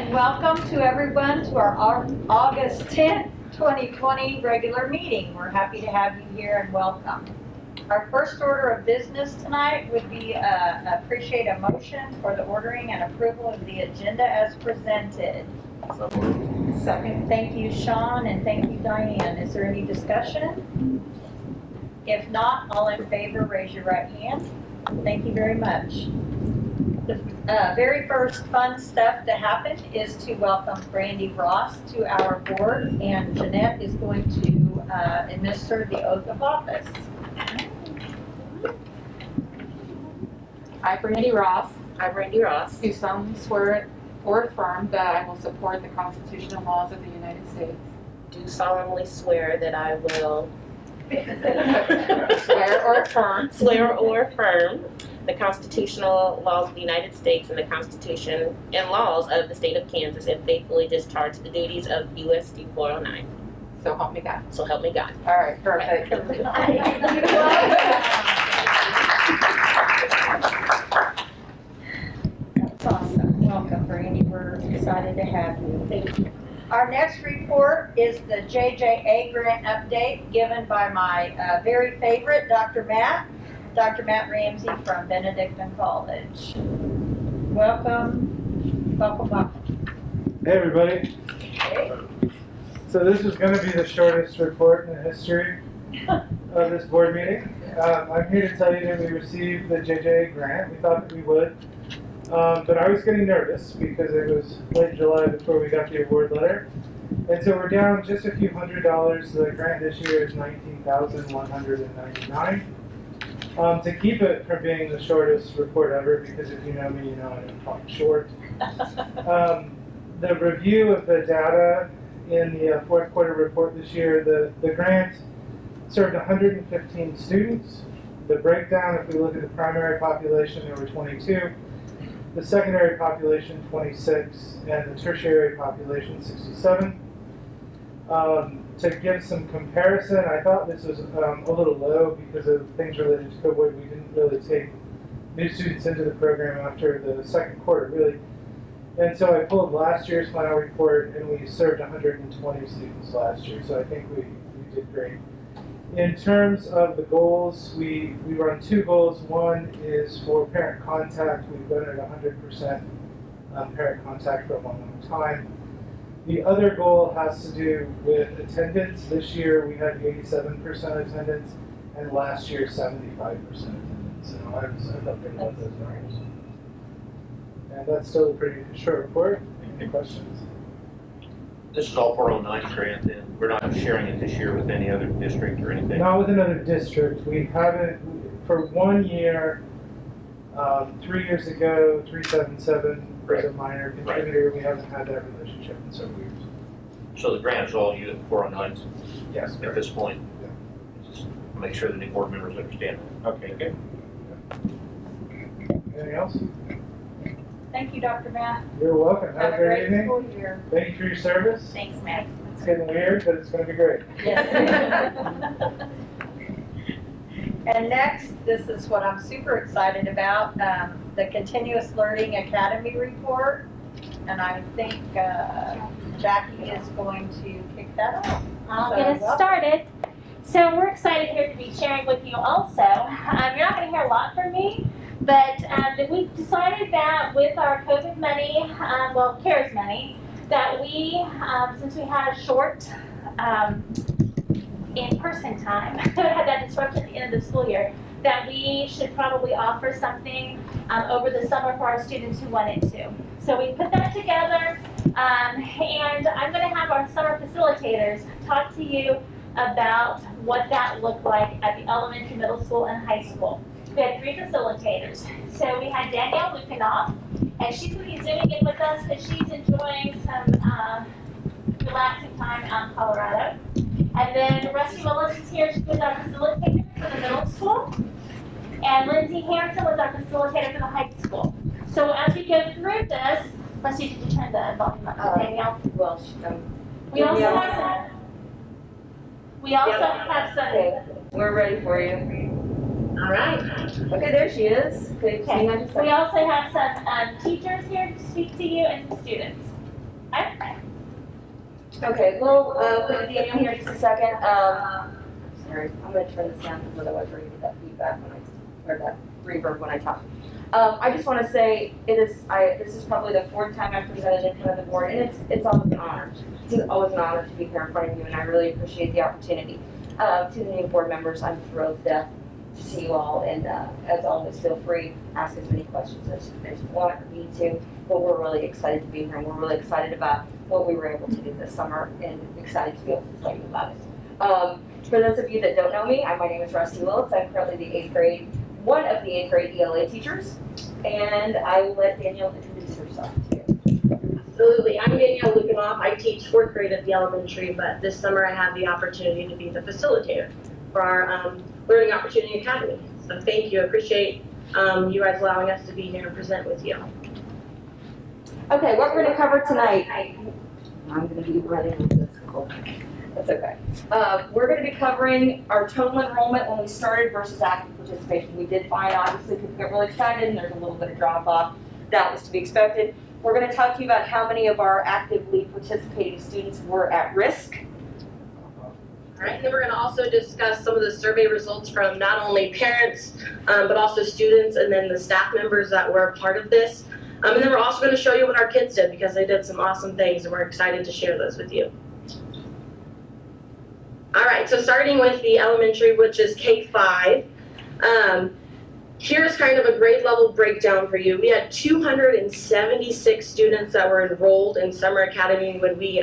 and welcome to everyone to our August 10th, 2020 regular meeting. We're happy to have you here and welcome. Our first order of business tonight would be appreciate a motion for the ordering and approval of the agenda as presented. Second, thank you, Sean, and thank you, Diane. Is there any discussion? If not, all in favor, raise your right hand. Thank you very much. The very first fun stuff to happen is to welcome Brandy Ross to our board, and Jeanette is going to administer the oath of office. I, Brandy Ross, Do do solemnly swear or affirm that I will support the Constitution and laws of the United States. solemnly swear that I will Swear or affirm swear or affirm the constitutional laws of the United States and the Constitution and laws of the state of Kansas, and faithfully discharge the duties of USD 409. so help me God. So help me God. All right, perfect. That's awesome. Welcome, Brandy. We're excited to have you. Thank you. Our next report is the JJA grant update given by my very favorite, Dr. Matt Ramsey from Benedictine College. Welcome. Hey everybody. Okay. So this is going to be the shortest report in the history of this board meeting. I'm here to tell you that we received the JJA grant. We thought that we would. But I was getting nervous because it was late July before we got the award letter. And so we're down just a few $100. The grant this year is $19,199. To keep it from being the shortest report ever, because if you know me, you know I don't talk short. The review of the data in the fourth quarter report this year, the grant served 115 students. The breakdown, if we look at the primary population, there were 22. The secondary population, 26, and the tertiary population, 67. To give some comparison, I thought this was a little low because of things related to COVID. We didn't really take new students into the program after the second quarter, really. And so I pulled last year's final report, and we served 120 students last year. So I think we did great. In terms of the goals, we run two goals. One is for parent contact. We've done it 100% parent contact for a long time. The other goal has to do with attendance. This year we had 87% attendance, and last year 75% attendance. So I thought they love those numbers. And that's still a pretty short report. Any questions? This is all 409 grant, and we're not sharing it this year with any other district or anything? Not with another district. We haven't, for 1 year, 3 years ago, 377 was a minor contributor. We haven't had that relationship in several years. So the grant is all you at 409s Yes. at this point? Yeah. Just make sure the new board members understand that. Okay, good. Anything else? Thank you, Dr. Matt. You're welcome. Have a great evening. school year. Thank you for your service. Thanks, Matt. It's getting weird, but it's going to be great. Yes. And next, this is what I'm super excited about, the Continuous Learning Academy report. And I think Jackie is going to kick that off. I'll get us started. So we're excited here to be sharing with you also. You're not going to hear a lot from me, but we decided that with our COVID money, CARES money, that we, since we had a short in-person time, had that disruption at the end of the school year, that we should probably offer something over the summer for our students who wanted to. So we put that together, and I'm going to have our summer facilitators talk to you about what that looked like at the elementary, middle school, and high school. We had 3 facilitators. So we had Danielle Lukanoff, and she's going to be zooming in with us because she's enjoying some relaxing time out in Colorado. And then Rusty Willis is here. She was our facilitator for the middle school. And Lindsay Hansen was our facilitator for the high school. So as we go through this, Rusty, did you turn the volume up? Danielle? Well, We also have some. okay, we're ready for you. All right. Okay, there she is. Okay, Okay. We also have some teachers here to speak to you and some students. Okay, well, put Daniel here just a second. Sorry, I'm gonna turn this down because otherwise we're gonna get that feedback or that reverb when I talk. I just want to say this is probably the fourth time I've presented in front of the board, and it's always an honor. It's always an honor to be here in front of you, and I really appreciate the opportunity. To the new board members, I'm thrilled to see you all, and as always, feel free to ask as many questions as you want or need to. But we're really excited to be here, and we're really excited about what we were able to do this summer, and excited to be able to tell you about it. For those of you that don't know me, my name is Rusty Willis. I'm currently one of the 8th grade ELA teachers, and I will let Danielle introduce herself to you. Absolutely. I'm Danielle Lukanoff. I teach 4th grade at the elementary, but this summer I had the opportunity to be the facilitator for our Learning Opportunity Academy. So thank you. I appreciate you guys allowing us to be here and present with you. Okay, what we're going to cover tonight, I'm going to be running with this. That's okay. We're going to be covering our total enrollment when we started versus active participation. We did find, obviously, people get really excited and there's a little bit of drop off. That was to be expected. We're going to talk to you about how many of our actively participating students were at risk. All right, and then we're going to also discuss some of the survey results from not only parents, but also students and then the staff members that were a part of this. And then we're also going to show you what our kids did because they did some awesome things and we're excited to share those with you. All right, so starting with the elementary, which is K-5, here's kind of a grade level breakdown for you. We had 276 students that were enrolled in Summer Academy when we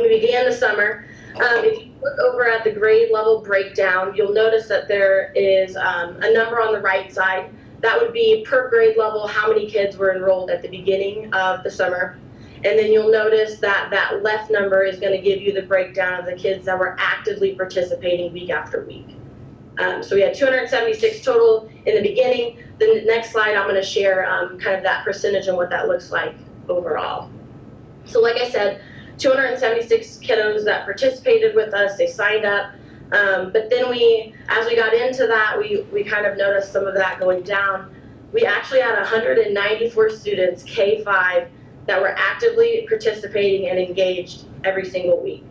began the summer. If you look over at the grade level breakdown, you'll notice that there is a number on the right side. That would be per grade level how many kids were enrolled at the beginning of the summer. And then you'll notice that that left number is going to give you the breakdown of the kids that were actively participating week after week. So we had 276 total in the beginning. Then the next slide I'm going to share kind of that percentage and what that looks like overall. So like I said, 276 kiddos that participated with us, they signed up. But then as we got into that, we kind of noticed some of that going down. We actually had 194 students, K-5, that were actively participating and engaged every single week.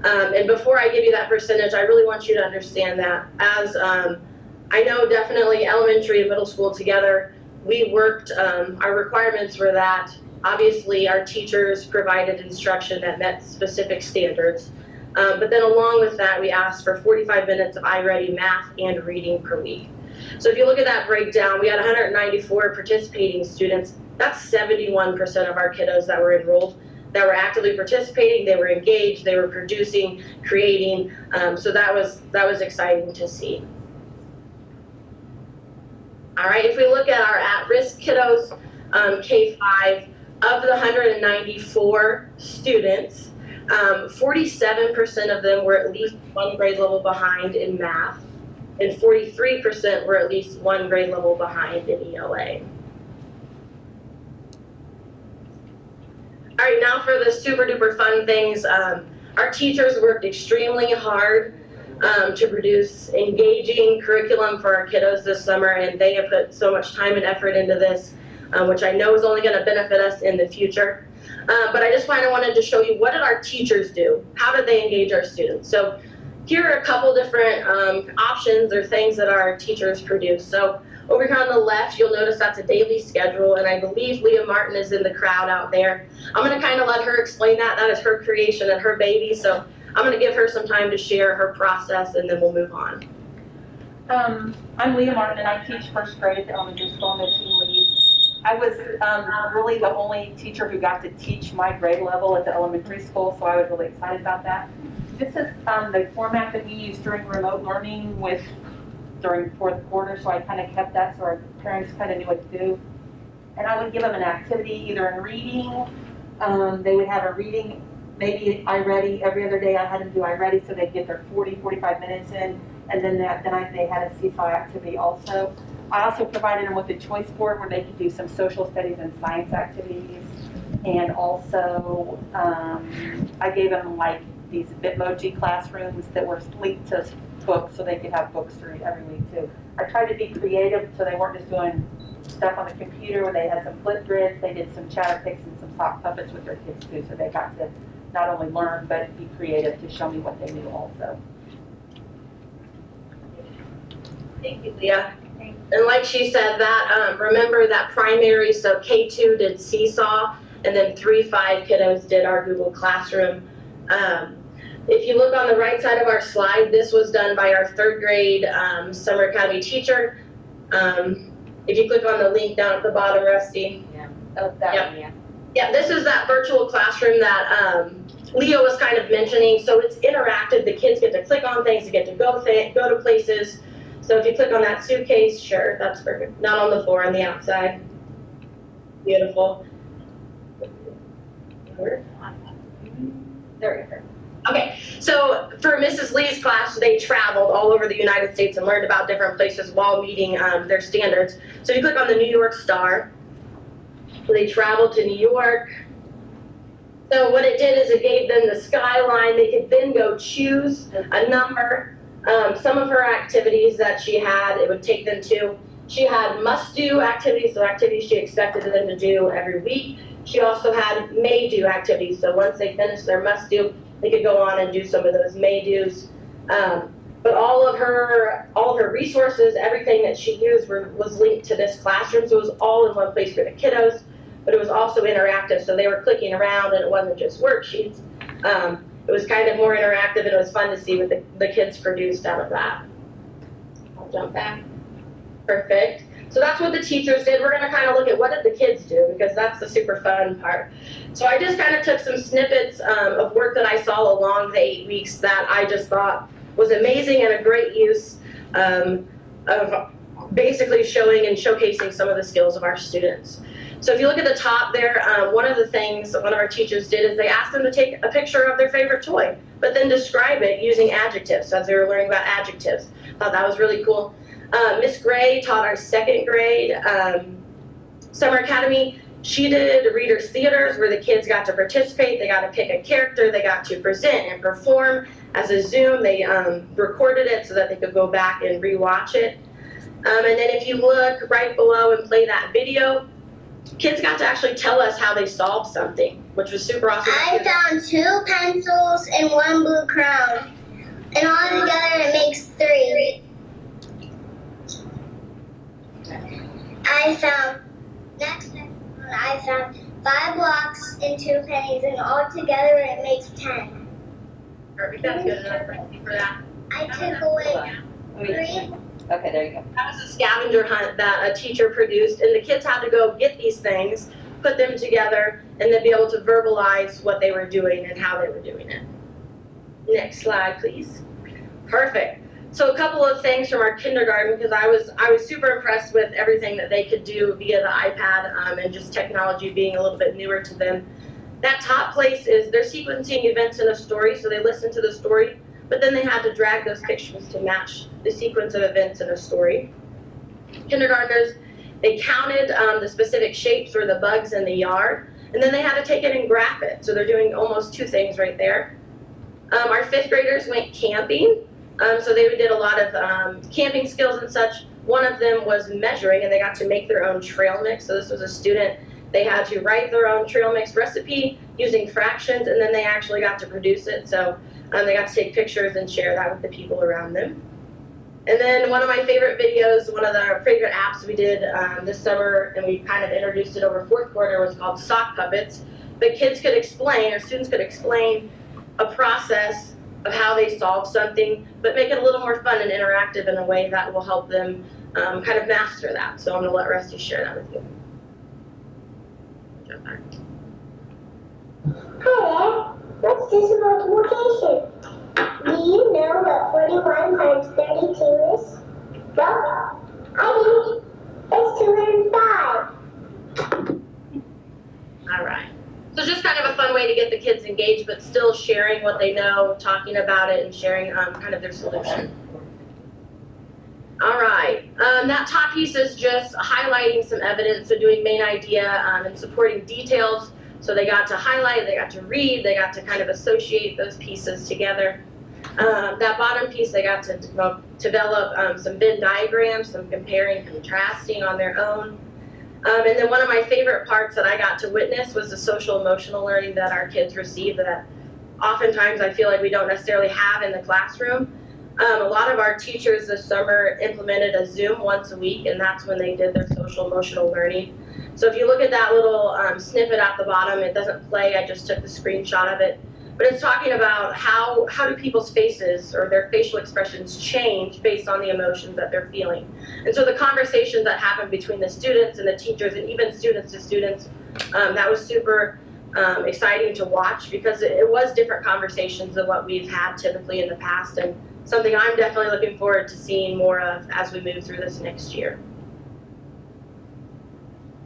And before I give you that percentage, I really want you to understand that as I know definitely elementary and middle school together, we worked, our requirements were that obviously our teachers provided instruction that met specific standards. But then along with that, we asked for 45 minutes of iReady math and reading per week. So if you look at that breakdown, we had 194 participating students. That's 71% of our kiddos that were enrolled, that were actively participating, they were engaged, they were producing, creating. So that was exciting to see. All right, if we look at our at-risk kiddos, K-5, of the 194 students, 47% of them were at least one grade level behind in math, and 43% were at least one grade level behind in ELA. All right, now for the super duper fun things. Our teachers worked extremely hard to produce engaging curriculum for our kiddos this summer, and they have put so much time and effort into this, which I know is only going to benefit us in the future. But I just kind of wanted to show you, what did our teachers do? How did they engage our students? So here are a couple different options or things that our teachers produce. So over here on the left, you'll notice that's a daily schedule, and I believe Leah Martin is in the crowd out there. I'm going to kind of let her explain that. That is her creation and her baby, so I'm going to give her some time to share her process, and then we'll move on. I'm Leah Martin, and I teach 1st grade at the elementary school. I'm the team lead. I was really the only teacher who got to teach my grade level at the elementary school, so I was really excited about that. This is the format that we used during remote learning during 4th quarter, so I kind of kept that so our parents kind of knew what to do. And I would give them an activity, either in reading, they would have a reading, maybe iReady. Every other day I had them do iReady, so they'd get their 45 minutes in, and then they had a seesaw activity also. I also provided them with a choice board where they could do some social studies and science activities. And also, I gave them like these Bitmoji classrooms that were linked to books so they could have books to read every week too. I tried to be creative so they weren't just doing stuff on the computer. Where they had some flip grids, they did some chatter picks and some sock puppets with their kids too, so they got to not only learn, but be creative to show me what they knew also. Thank you, Leah. And like she said, that remember that primary, so K2 did Seesaw, and then 3-5 kiddos did our Google Classroom. If you look on the right side of our slide, this was done by our 3rd grade Summer Academy teacher. If you click on the link down at the bottom, Rusty. Oh, that Yep. one, yeah. Yeah, this is that virtual classroom that Leah was kind of mentioning. So it's interactive. The kids get to click on things, they get to go to places. So if you click on that suitcase, sure, that's perfect. Not on the floor, on the outside. Beautiful. There you go. Okay, so for Mrs. Lee's class, they traveled all over the United States and learned about different places while meeting their standards. So you click on the New York Star. So they traveled to New York. So what it did is it gave them the skyline. They could then go choose a number. Some of her activities that she had, it would take them to. She had must-do activities, so activities she expected them to do every week. She also had may-do activities, so once they finished their must-do, they could go on and do some of those may-dos. But all of her resources, everything that she used was linked to this classroom, so it was all in one place for the kiddos, but it was also interactive, so they were clicking around and it wasn't just worksheets. It was kind of more interactive and it was fun to see what the kids produced out of that. I'll jump back. Perfect. So that's what the teachers did. We're gonna kind of look at what did the kids do, because that's the super fun part. So I just kind of took some snippets of work that I saw along the 8 weeks that I just thought was amazing and a great use of basically showing and showcasing some of the skills of our students. So if you look at the top there, one of the things that one of our teachers did is they asked them to take a picture of their favorite toy, but then describe it using adjectives, as they were learning about adjectives. Thought that was really cool. Miss Gray taught our 2nd grade Summer Academy. She did readers' theaters where the kids got to participate. They got to pick a character. They got to present and perform as a Zoom. They recorded it so that they could go back and rewatch it. And then if you look right below and play that video, kids got to actually tell us how they solved something, which was super awesome. I found 2 pencils and 1 blue crown, and all together it makes 3. I found 5 blocks and 2 pennies, and all together it makes 10. Perfect, that's good enough for that. I took away 3. Okay, there you go. That was a scavenger hunt that a teacher produced, and the kids had to go get these things, put them together, and then be able to verbalize what they were doing and how they were doing it. Next slide, please. Perfect. So a couple of things from our kindergarten, because I was super impressed with everything that they could do via the iPad and just technology being a little bit newer to them. That top place is they're sequencing events in a story, so they listen to the story, but then they had to drag those pictures to match the sequence of events in a story. Kindergartners, they counted the specific shapes or the bugs in the yard, and then they had to take it and graph it. So they're doing almost 2 things right there. Our 5th graders went camping. So they did a lot of camping skills and such. One of them was measuring, and they got to make their own trail mix. So this was a student, they had to write their own trail mix recipe using fractions, and then they actually got to produce it. So they got to take pictures and share that with the people around them. And then one of my favorite videos, one of our favorite apps we did this summer, and we kind of introduced it over 4th quarter, was called Sock Puppets. But kids could explain, or students could explain a process of how they solve something, but make it a little more fun and interactive in a way that will help them kind of master that. So I'm going to let Rusty share that with you. Hello, let's do some multiplication. Do you know what 41 times 32 is? Well, I do. It's 205. All right. So just kind of a fun way to get the kids engaged, but still sharing what they know, talking about it, and sharing kind of their solution. All right. That top piece is just highlighting some evidence, so doing main idea and supporting details. So they got to highlight, they got to read, they got to kind of associate those pieces together. That bottom piece, they got to develop some Venn diagrams, some comparing, contrasting on their own. And then one of my favorite parts that I got to witness was the social emotional learning that our kids received that oftentimes I feel like we don't necessarily have in the classroom. A lot of our teachers this summer implemented a Zoom once a week, and that's when they did their social emotional learning. So if you look at that little snippet at the bottom, it doesn't play, I just took the screenshot of it. But it's talking about how do people's faces or their facial expressions change based on the emotions that they're feeling. And so the conversations that happen between the students and the teachers and even students to students, that was super exciting to watch because it was different conversations than what we've had typically in the past, and something I'm definitely looking forward to seeing more of as we move through this next year.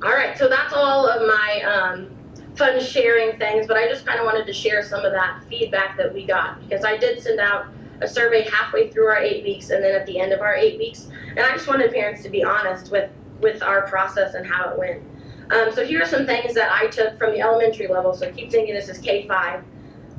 All right, so that's all of my fun sharing things, but I just kind of wanted to share some of that feedback that we got because I did send out a survey halfway through our 8 weeks and then at the end of our 8 weeks, and I just wanted parents to be honest with our process and how it went. So here are some things that I took from the elementary level, so keep thinking this is K-5.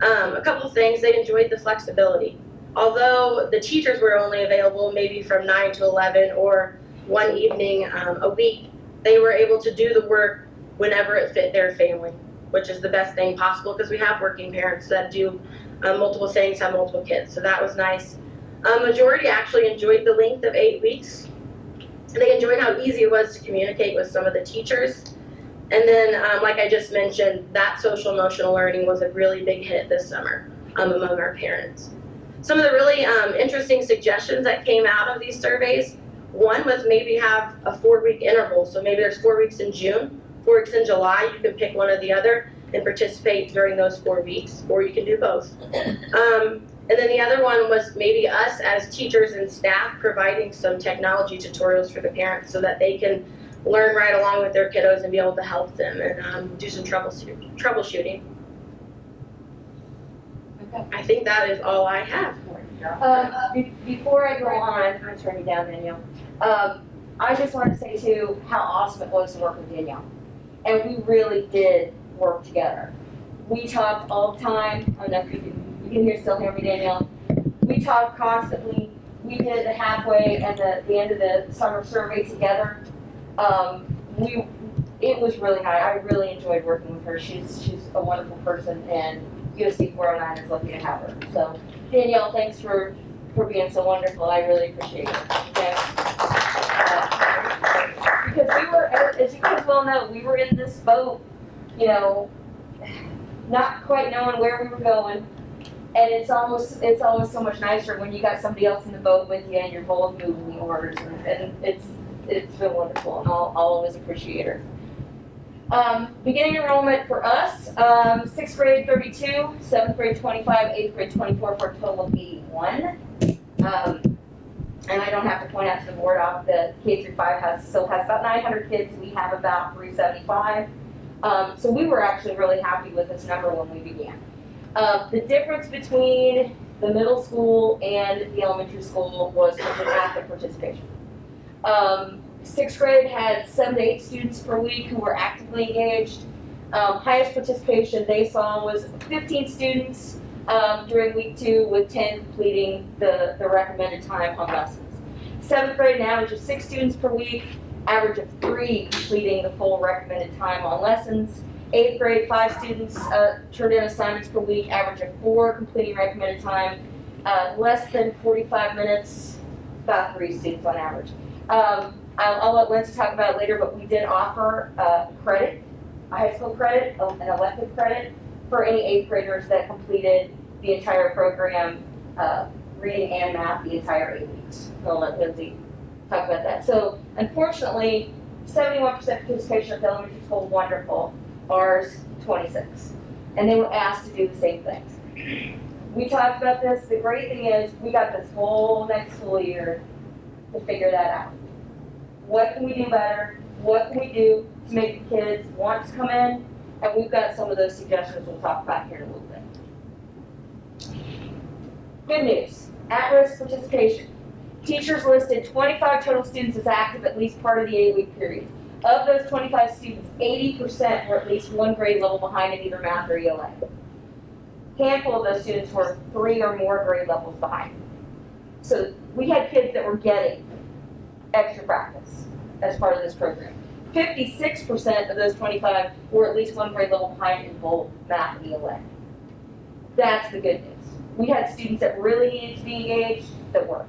A couple things, they enjoyed the flexibility. Although the teachers were only available maybe from 9 to 11 or one evening a week, they were able to do the work whenever it fit their family, which is the best thing possible because we have working parents that do multiple things, have multiple kids, so that was nice. Majority actually enjoyed the length of 8 weeks. They enjoyed how easy it was to communicate with some of the teachers. And then, like I just mentioned, that social emotional learning was a really big hit this summer among our parents. Some of the really interesting suggestions that came out of these surveys, one was maybe have a 4-week interval. So maybe there's 4 weeks in June, 4 weeks in July, you can pick one or the other and participate during those 4 weeks, or you can do both. And then the other one was maybe us as teachers and staff providing some technology tutorials for the parents so that they can learn right along with their kiddos and be able to help them and do some troubleshooting. Okay. I think that is all I have. Before I go on, I'm turning you down, Danielle. I just want to say too how awesome it was to work with Danielle, and we really did work together. We talked all the time. I don't know if you can still hear me, Danielle. We talked constantly. We did the halfway and the end of the summer survey together. It was really nice. I really enjoyed working with her. She's a wonderful person, and USD 409 is lucky to have her. So Danielle, thanks for being so wonderful. I really appreciate it. Okay? Because we were, as you guys well know, we were in this boat, you know, not quite knowing where we were going. And it's almost so much nicer when you got somebody else in the boat with you and you're both moving the orders, and it's been wonderful, and I'll always appreciate her. Beginning enrollment for us, 6th grade 32, 7th grade 25, 8th grade 24 for a total of 81. And I don't have to point out to the board off that K-5 still has about 900 kids. We have about 375. So we were actually really happy with this number when we began. The difference between the middle school and the elementary school was active participation. 6th grade had 7 to 8 students per week who were actively engaged. Highest participation they saw was 15 students during week 2 with 10 completing the recommended time on lessons. 7th grade, an average of 6 students per week, average of 3 completing the full recommended time on lessons. 8th grade, 5 students turned in assignments per week, average of 4 completing recommended time, less than 45 minutes, about 3 students on average. I'll let Lindsay talk about it later, but we did offer credit, a high school credit, an elective credit for any 8th graders that completed the entire program, reading and math, the entire 8 weeks. I'll let Lindsay talk about that. So unfortunately, 71% participation at the elementary school, wonderful. Ours, 26. And they were asked to do the same things. We talked about this. The great thing is we got this whole next school year to figure that out. What can we do better? What can we do to make the kids want to come in? And we've got some of those suggestions we'll talk about here in a little bit. Good news, at-risk participation. Teachers listed 25 total students as active at least part of the 8-week period. Of those 25 students, 80% were at least 1 grade level behind in either math or ELA. Handful of those students were 3 or more grade levels behind. So we had kids that were getting extra practice as part of this program. 56% of those 25 were at least 1 grade level behind in both math and ELA. That's the good news. We had students that really needed to be engaged that were.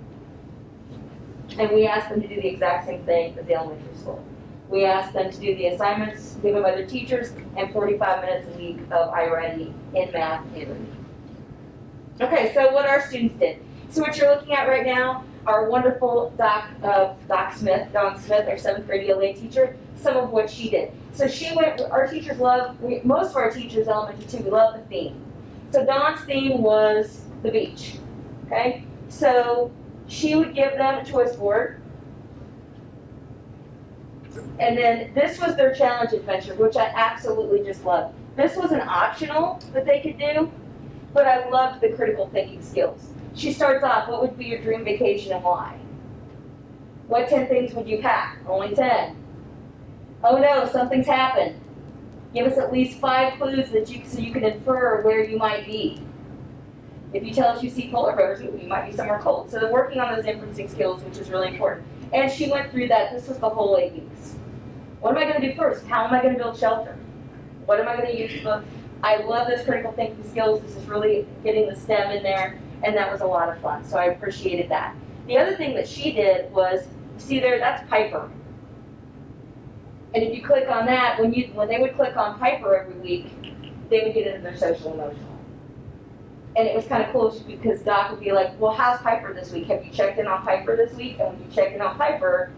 And we asked them to do the exact same thing as the elementary school. We asked them to do the assignments given by their teachers and 45 minutes a week of iReady in math and reading. Okay, so what our students did. So what you're looking at right now, our wonderful Dawn Smith, our 7th grade ELA teacher, some of what she did. So she went, our teachers love, most of our teachers, elementary too, we love the theme. So Dawn's theme was the beach, okay? So she would give them a choice board. And then this was their challenge adventure, which I absolutely just loved. This was an optional that they could do, but I loved the critical thinking skills. She starts off, what would be your dream vacation and why? What 10 things would you pack? Only 10. Oh no, something's happened. Give us at least 5 clues so you can infer where you might be. If you tell us you see polar bears, you might be somewhere cold. So they're working on those inferencing skills, which is really important. And she went through that. This was the whole 8 weeks. What am I going to do first? How am I going to build shelter? What am I going to use? I love those critical thinking skills. This is really getting the STEM in there, and that was a lot of fun. So I appreciated that. The other thing that she did was, see there, that's Piper. And if you click on that, when they would click on Piper every week, they would get into their social emotional. And it was kind of cool because Doc would be like, well, how's Piper this week? Have you checked in on Piper this week? And when you check in on Piper,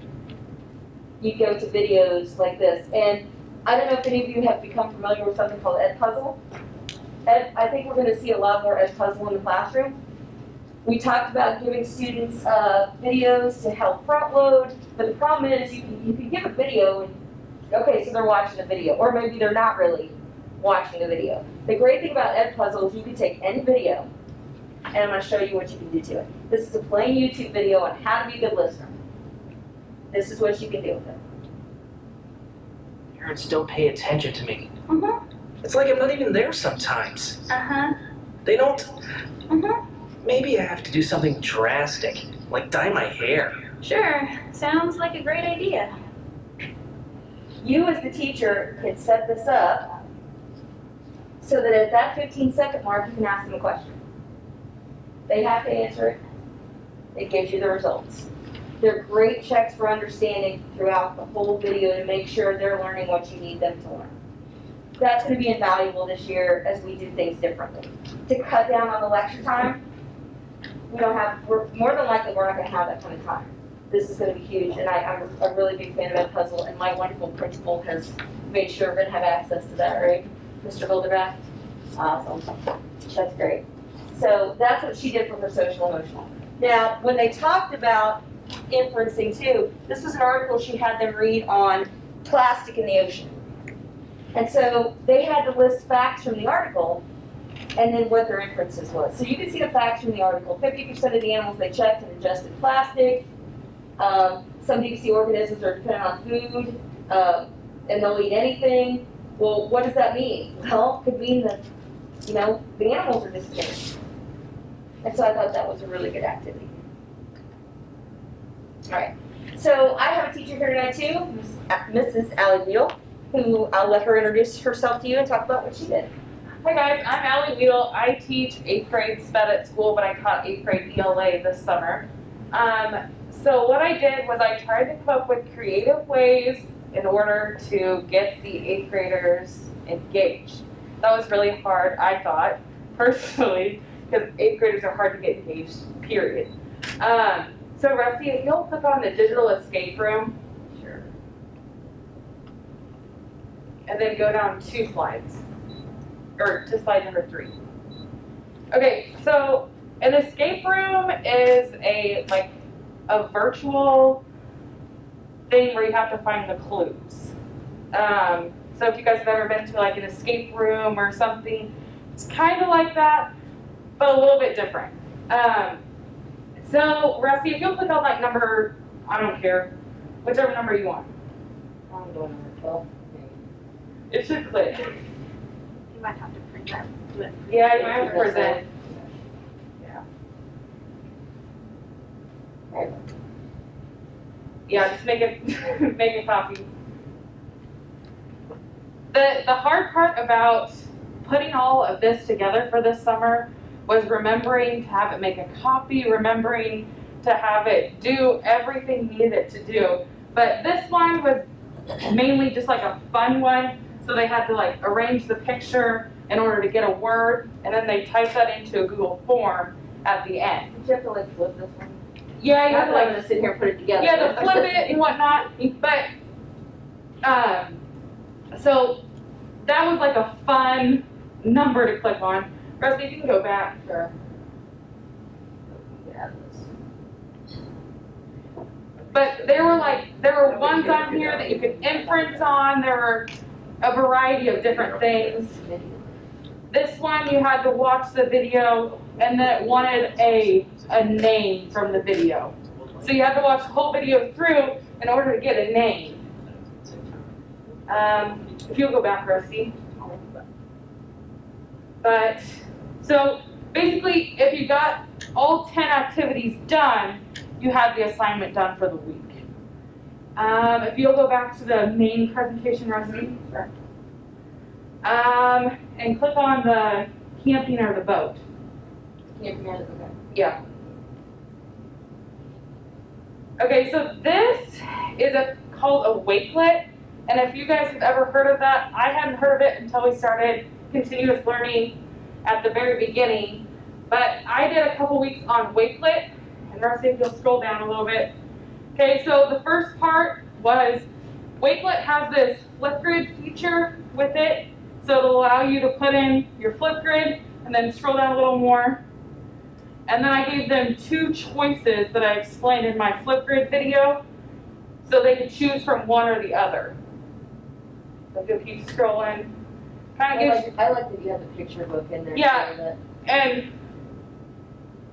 you go to videos like this. And I don't know if any of you have become familiar with something called Ed Puzzle. I think we're going to see a lot more Ed Puzzle in the classroom. We talked about giving students videos to help front load, but the problem is you can give a video and, okay, so they're watching a video, or maybe they're not really watching the video. The great thing about Ed Puzzle is you can take any video, and I'm going to show you what you can do to it. This is a plain YouTube video on how to be a good listener. This is what you can do with it. Parents don't pay attention to me. Mm-hmm. It's like I'm not even there sometimes. Uh-huh. They don't. Mm-hmm. Maybe I have to do something drastic, like dye my hair. Sure. Sounds like a great idea. You as the teacher can set this up so that at that 15-second mark, you can ask them a question. They have to answer it. It gives you the results. They're great checks for understanding throughout the whole video to make sure they're learning what you need them to learn. That's going to be invaluable this year as we do things differently. To cut down on the lecture time, we're more than likely we're not going to have that kind of time. This is going to be huge, and I'm a really big fan of Ed Puzzle, and my wonderful principal has made sure we're going to have access to that, right? Mr. Golderback? Awesome. That's great. So that's what she did for her social emotional. Now, when they talked about inferencing too, this was an article she had them read on plastic in the ocean. And so they had to list facts from the article and then what their inferences was. So you can see the facts from the article. 50% of the animals they checked had ingested plastic. Some deep sea organisms are dependent on food, and they'll eat anything. Well, what does that mean? Well, it could mean that, the animals are disappearing. And so I thought that was a really good activity. All right. So I have a teacher here tonight too, Mrs. Allie Beal, who I'll let her introduce herself to you and talk about what she did. Hi guys, I'm Allie Beal. I teach 8th grade SPED at school, but I taught 8th grade ELA this summer. So what I did was I tried to come up with creative ways in order to get the 8th graders engaged. That was really hard, I thought, personally, because 8th graders are hard to get engaged, period. So Rusty, if you'll click on the digital escape room. Sure. And then go down 2 slides. Or to slide number 3. Okay, so an escape room is a virtual thing where you have to find the clues. So if you guys have ever been to an escape room or something, it's kind of like that, but a little bit different. So Rusty, if you'll click on number, I don't care, whichever number you want. I'm doing number 12. It should click. You might have to print that. Yeah, you might have to present. Right. Yeah, just make a copy. The hard part about putting all of this together for this summer was remembering to have it make a copy, remembering to have it do everything needed to do. But this one was mainly just like a fun one, so they had to like arrange the picture in order to get a word, and then they type that into a Google form at the end. Did you have to like flip this one? Yeah, you Not have to that I'm like, gonna sit here and put it together. yeah, to flip it and whatnot, but, so that was like a fun number to click on. Rusty, if you can go back. Sure. But there were ones on here that you could inference on, there were a variety of different things. This one, you had to watch the video, and then it wanted a name from the video. So you had to watch the whole video through in order to get a name. If you'll go back, Rusty. But, so basically, if you got all 10 activities done, you had the assignment done for the week. If you'll go back to the main presentation, Rusty. Sure. And click on the camping or the boat. Camping or the boat. Yeah. Okay, so this is called a wakelet, and if you guys have ever heard of that, I hadn't heard of it until we started continuous learning at the very beginning, but I did a couple weeks on wakelet, and Rusty, if you'll scroll down a little bit. Okay, so the first part was wakelet has this Flipgrid feature with it, so it'll allow you to put in your Flipgrid and then scroll down a little more. And then I gave them 2 choices that I explained in my Flipgrid video, so they could choose from one or the other. So if you'll keep scrolling, kind of gives I like that you have the picture book in there. Yeah. So that, and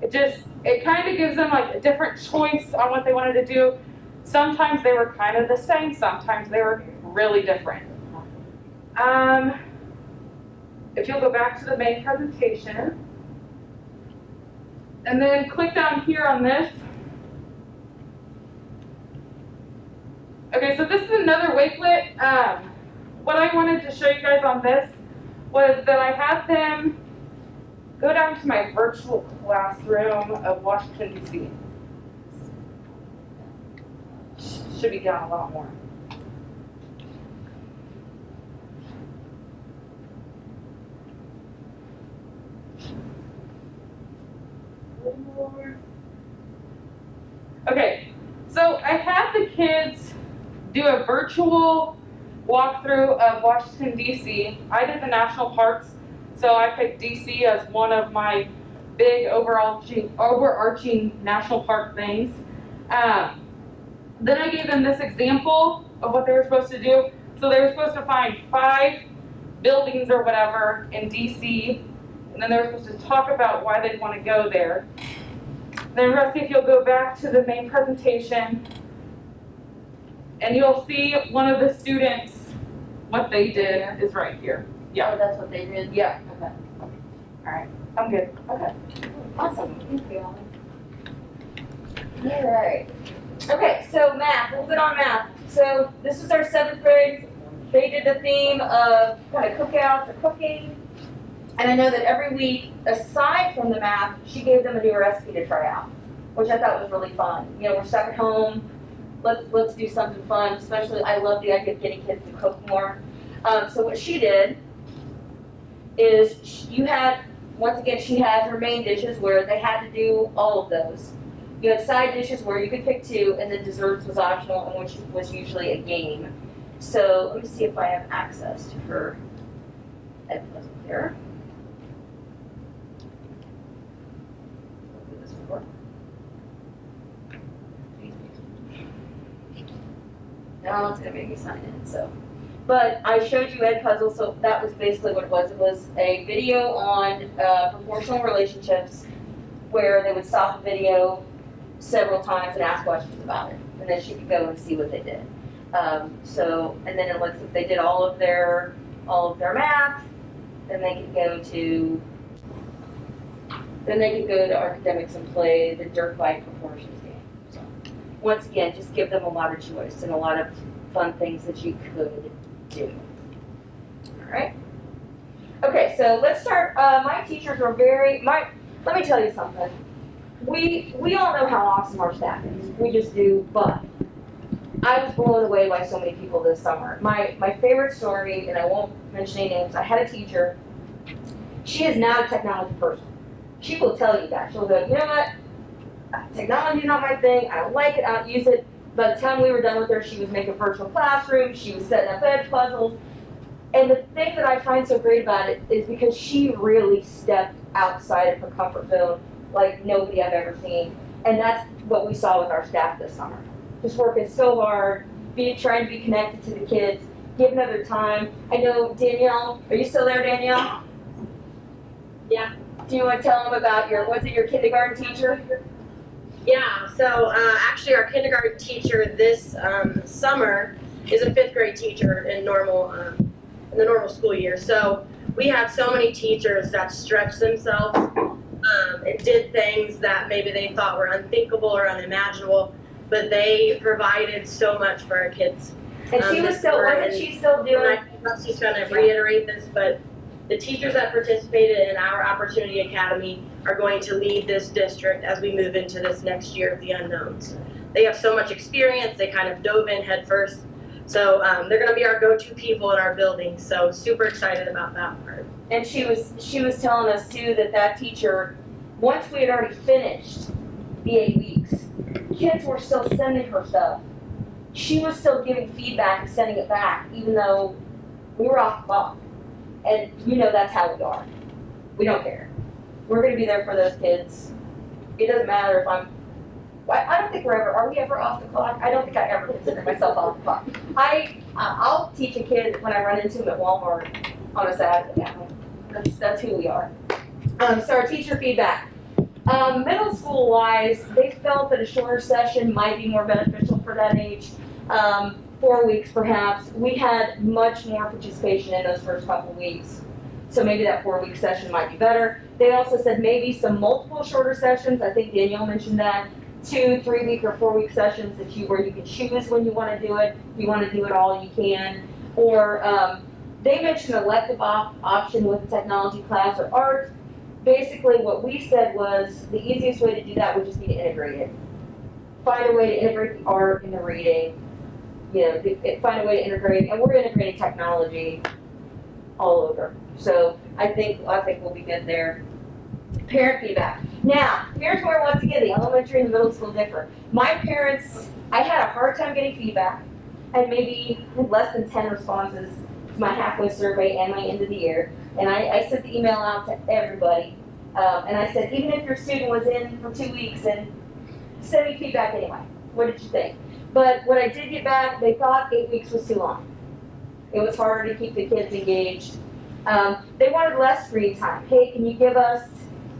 it kind of gives them like a different choice on what they wanted to do. Sometimes they were kind of the same, sometimes they were really different. If you'll go back to the main presentation, and then click down here on this. Okay, so this is another wakelet. What I wanted to show you guys on this was that I had them go down to my virtual classroom of Washington, D.C. Should be down a lot more. Okay, so I had the kids do a virtual walkthrough of Washington, D.C. I did the national parks, so I picked D.C. as one of my big overarching national park things. Then I gave them this example of what they were supposed to do. So they were supposed to find 5 buildings or whatever in D.C., and then they were supposed to talk about why they'd want to go there. Then Rusty, if you'll go back to the main presentation, and you'll see one of the students, what they did is right here. Yeah. Oh, that's what they did? Yeah. Okay. All right, I'm good. Okay. Awesome. Thank you, Allie. All right. Okay, so math, a little bit on math. So this is our 7th grade. They did the theme of kind of cookouts or cooking. And I know that every week, aside from the math, she gave them a new recipe to try out, which I thought was really fun. You know, we're stuck at home. Let's do something fun. Especially, I love the idea of getting kids to cook more. So what she did is once again, she has her main dishes where they had to do all of those. You had side dishes where you could pick 2, and then desserts was optional, and which was usually a game. So let me see if I have access to her ed puzzle here. Now it's gonna make me sign in, so. But I showed you Ed Puzzle, so that was basically what it was. It was a video on proportional relationships where they would stop the video several times and ask questions about it. And then she could go and see what they did. And then if they did all of their math, then they could go to academics and play the dirt bike proportions game. So once again, just give them a lot of choice and a lot of fun things that you could do. All right. Okay, so let's start, my teachers were let me tell you something. We all know how awesome our staff is, we just do, but I was blown away by so many people this summer. My favorite story, and I won't mention any names, I had a teacher, she is not a technology person. She will tell you that, she'll go, you know what, technology's not my thing, I don't like it, I don't use it. By the time we were done with her, she was making virtual classrooms, she was setting up edge puzzles. And the thing that I find so great about it is because she really stepped outside of her comfort zone like nobody I've ever seen. And that's what we saw with our staff this summer. Just working so hard, trying to be connected to the kids, giving her their time. I know Danielle, are you still there, Danielle? Yeah. Do you want to tell them about was it your kindergarten teacher? Yeah, so actually our kindergarten teacher this summer is a 5th grade teacher in the normal school year. So we have so many teachers that stretch themselves and did things that maybe they thought were unthinkable or unimaginable, but they provided so much for our kids. And she was still, wasn't she still doing? And I just kind of reiterate this, but the teachers that participated in our Opportunity Academy are going to lead this district as we move into this next year of the unknowns. They have so much experience, they kind of dove in head first. So they're going to be our go-to people in our building. So super excited about that part. And she was telling us too that teacher, once we had already finished the 8 weeks, kids were still sending her stuff. She was still giving feedback and sending it back, even though we were off the clock. And you know that's how we are. We don't care. We're going to be there for those kids. It doesn't matter if I don't think are we ever off the clock? I don't think I ever consider myself off the clock. I'll teach a kid when I run into him at Walmart on a Saturday. That's who we are. So our teacher feedback. Middle school wise, they felt that a shorter session might be more beneficial for that age. 4 weeks perhaps. We had much more participation in those first couple of weeks. So maybe that 4-week session might be better. They also said maybe some multiple shorter sessions. I think Danielle mentioned that. 2, 3-week or 4-week sessions where you can choose when you want to do it. If you want to do it all, you can. Or they mentioned an elective option with a technology class or art. Basically, what we said was the easiest way to do that would just be to integrate it. Find a way to integrate the art and the reading. Find a way to integrate, and we're integrating technology all over. So I think we'll be good there. Parent feedback. Now, here's where once again the elementary and the middle school differ. My parents, I had a hard time getting feedback, and maybe less than 10 responses to my halfway survey and my end of the year. And I sent the email out to everybody, and I said, even if your student was in for 2 weeks, and send me feedback anyway. What did you think? But what I did get back, they thought 8 weeks was too long. It was harder to keep the kids engaged. They wanted less screen time. Hey, can you give us,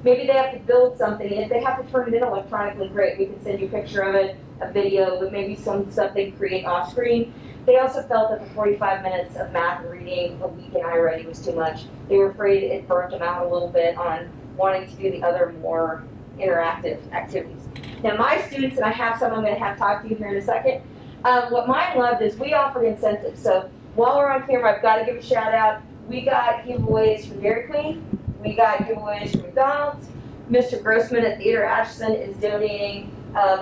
maybe they have to build something, and if they have to turn it in electronically, great, we can send you a picture of it, a video, but maybe some stuff they create off screen. They also felt that the 45 minutes of math and reading a week in iReady was too much. They were afraid it burnt them out a little bit on wanting to do the other more interactive activities. Now my students, and I have some I'm going to have talk to you here in a second, what mine loved is we offered incentives. So while we're on camera, I've got to give a shout out. We got giveaways from Dairy Queen. We got giveaways from McDonald's. Mr. Grossman at Theater Ashton is donating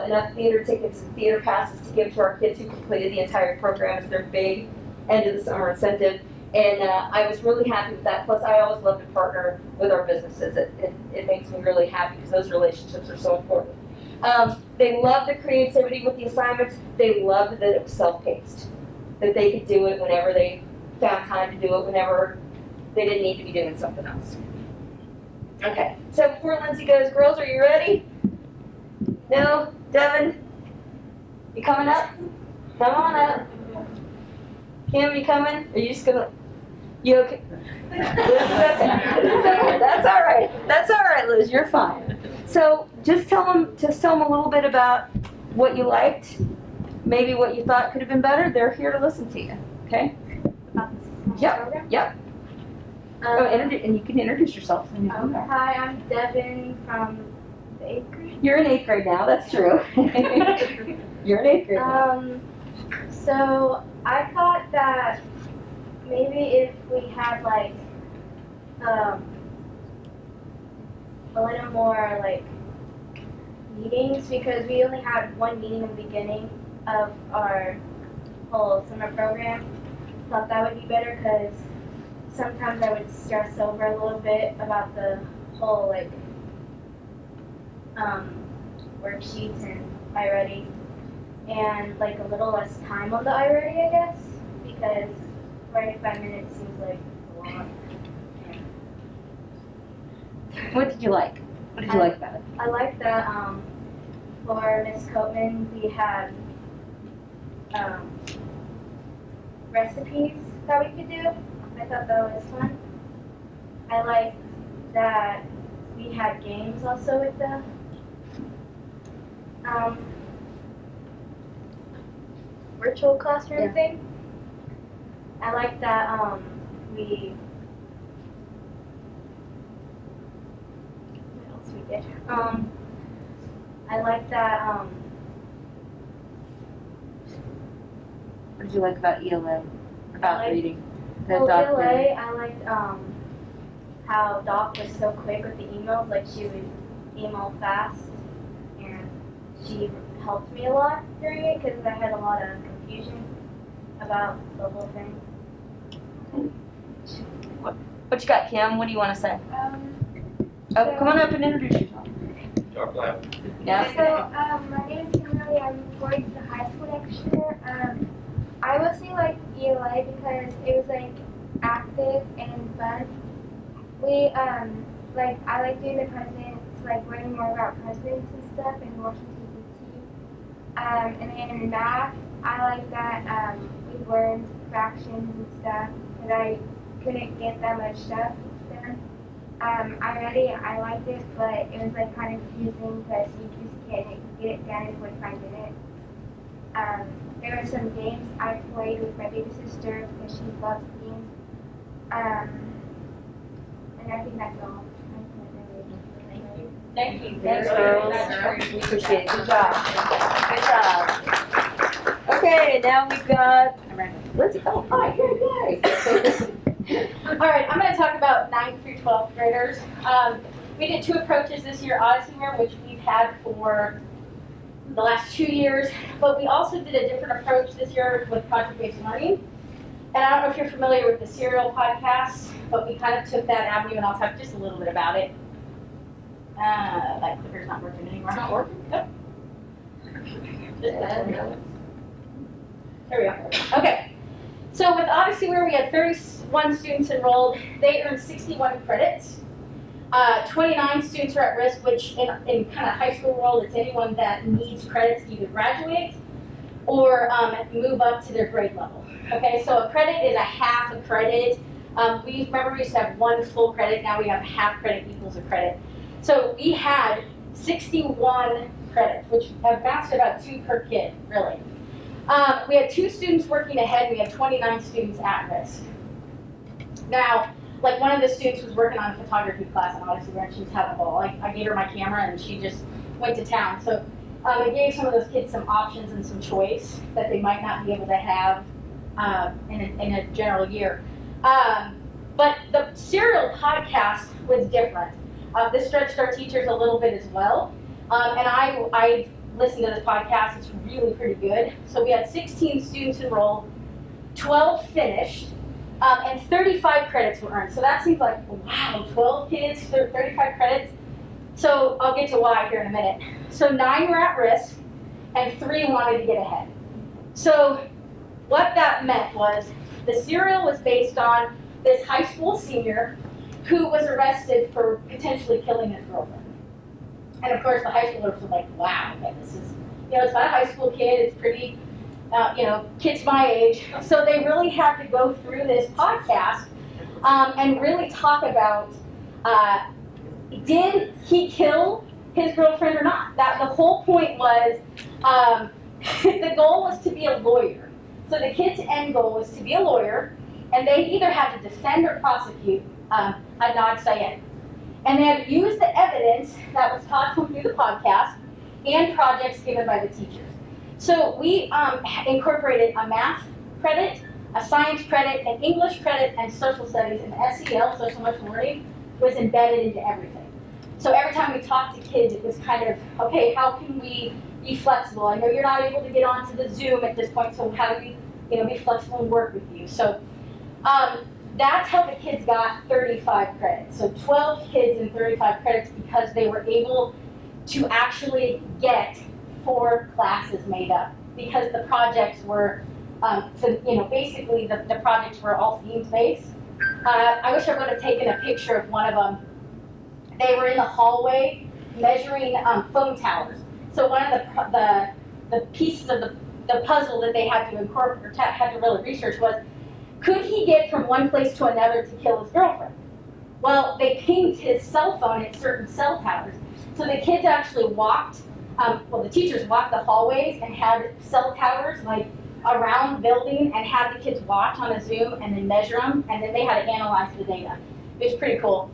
enough theater tickets and theater passes to give to our kids who completed the entire program as their big end of the summer incentive. And I was really happy with that. Plus, I always love to partner with our businesses. It makes me really happy because those relationships are so important. They loved the creativity with the assignments. They loved that it was self-paced, that they could do it whenever they found time to do it, whenever they didn't need to be doing something else. Okay, so before Lindsay goes, girls, are you ready? No? Devin? You coming up? Come on up. Kim, you coming? Are you just gonna, you okay? That's all right. That's all right, Liz, you're fine. So just tell them a little bit about what you liked, maybe what you thought could have been better. They're here to listen to you, okay? Yep. And you can introduce yourself. Hi, I'm Devin from the 8th grade. You're in 8th grade now, that's true. You're in 8th grade now. So I thought that maybe if we had like a little more like meetings because we only had one meeting in the beginning of our whole summer program. Thought that would be better because sometimes I would stress over a little bit about the whole like worksheets and iReady and like a little less time on the iReady, I guess, because 45 minutes seems like a lot. What did you like? What did you like about it? I like that for Miss Coatman we had recipes that we could do. I thought that was fun. I liked that we had games also with the virtual classroom thing. I like that we what else we did? I like that What did you like about ELA? About I like- reading? The well, doc ELA, reading? I liked how Doc was so quick with the emails, like she would email fast and she helped me a lot during it because I had a lot of confusion about the whole thing. What you got, Kim? What do you want to say? Oh, come on up and introduce yourself. Talk loud. Yeah. So, my name is Kimberly. I'm going to high school next year. I mostly like ELA because it was like active and fun. We like I like doing the presidents, like learning more about presidents and stuff, and watching TV. And then in math, I like that we learned fractions and stuff, and I couldn't get that much stuff done. I liked it, but it was like kind of confusing because you just can't get it done in 45 minutes. There were some games I played with my baby sister because she loves games. And I think that's all. Thank you. Thanks, Very girls. much. We appreciate it. Good job. Good job. Okay, now we've got Lindsay. Oh, hi. Yay. All right, I'm going to talk about 9th through 12th graders. We did 2 approaches this year, Odyssey Room, which we've had for the last 2 years, but we also did a different approach this year with project-based learning. And I don't know if you're familiar with the Serial podcast, but we kind of took that avenue, and I'll talk just a little bit about it. That clicker's not working anymore. Not working? Nope. There we go. Okay. So with Odyssey, where we had 31 students enrolled, they earned 61 credits. 29 students are at risk, which in kind of high school world, it's anyone that needs credits to either graduate or move up to their grade level. Okay, so a credit is a half a credit. We used to have 1 full credit, now we have half credit equals a credit. So we had 61 credits, which amounts to about 2 per kid, really. We had 2 students working ahead, we had 29 students at risk. Now, like one of the students was working on a photography class at Odyssey where she was having a ball. I gave her my camera and she just went to town. So it gave some of those kids some options and some choice that they might not be able to have in a general year. But the Serial podcast was different. This stretched our teachers a little bit as well. And I listened to this podcast, it's really pretty good. So we had 16 students enrolled, 12 finished, and 35 credits were earned. So that seems like, wow, 12 kids, 35 credits. So I'll get to why here in a minute. So 9 were at risk, and 3 wanted to get ahead. So what that meant was the Serial was based on this high school senior who was arrested for potentially killing his girlfriend. And of course the high schoolers were like, wow, okay, this is, it's not a high school kid, it's pretty, kids my age. So they really had to go through this podcast and really talk about, did he kill his girlfriend or not? That the whole point was, the goal was to be a lawyer. So the kid's end goal was to be a lawyer, and they either had to defend or prosecute Adnan Syed. And they had to use the evidence that was taught to them through the podcast and projects given by the teachers. So we incorporated a math credit, a science credit, an English credit, and social studies, and SEL, social emotional learning, was embedded into everything. So every time we talked to kids, it was kind of, okay, how can we be flexible? I know you're not able to get onto the Zoom at this point, so how do we be flexible and work with you? So that's how the kids got 35 credits. So 12 kids and 35 credits because they were able to actually get 4 classes made up because the projects were, basically the projects were all themes-based. I wish I would have taken a picture of one of them. They were in the hallway measuring phone towers. So one of the pieces of the puzzle that they had to incorporate, had to really research was, could he get from one place to another to kill his girlfriend? Well, they pinged his cell phone at certain cell towers. So the kids actually walked, the teachers walked the hallways and had cell towers like around the building and had the kids watch on a Zoom and then measure them, and then they had to analyze the data. It was pretty cool.